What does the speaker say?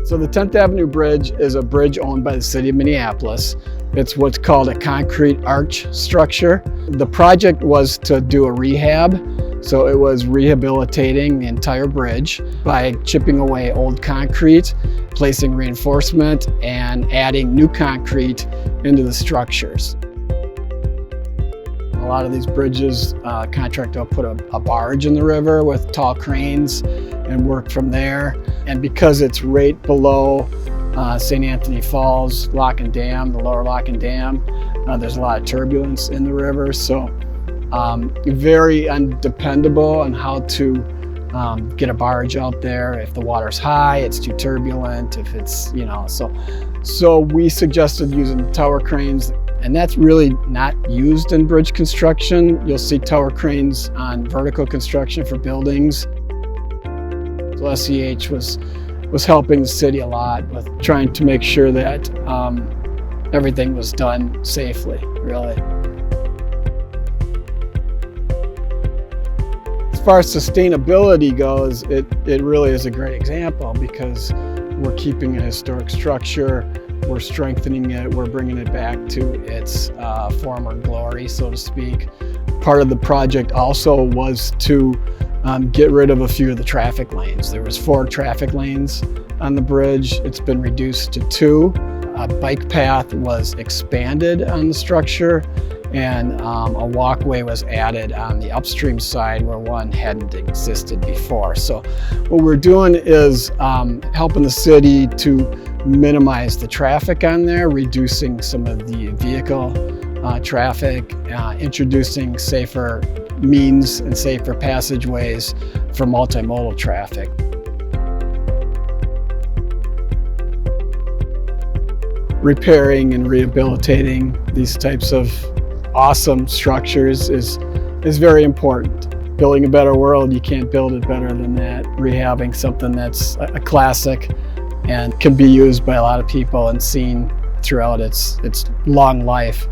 So the 10th Avenue Bridge is a bridge owned by the city of Minneapolis. It's what's called a concrete arch structure. The project was to do a rehab, so it was rehabilitating the entire bridge by chipping away old concrete, placing reinforcement, and adding new concrete into the structures. A lot of these bridges, contractor will put a barge in the river with tall cranes and work from there. And because it's right below St. Anthony Falls Lock and Dam, the lower Lock and Dam, there's a lot of turbulence in the river. So very undependable on how to get a barge out there. If the water's high, it's too turbulent. If it's, so we suggested using the tower cranes. And that's really not used in bridge construction. You'll see tower cranes on vertical construction for buildings. So SEH was helping the city a lot with trying to make sure that everything was done safely, really. As far as sustainability goes, it really is a great example because we're keeping a historic structure. We're strengthening it, we're bringing it back to its former glory, so to speak. Part of the project also was to get rid of a few of the traffic lanes. There was 4 traffic lanes on the bridge. It's been reduced to 2. A bike path was expanded on the structure, and a walkway was added on the upstream side where one hadn't existed before. So what we're doing is helping the city to minimize the traffic on there, reducing some of the vehicle traffic, introducing safer means and safer passageways for multimodal traffic. Repairing and rehabilitating these types of awesome structures is very important. Building a better world, you can't build it better than that. Rehabbing something that's a classic and can be used by a lot of people and seen throughout its long life.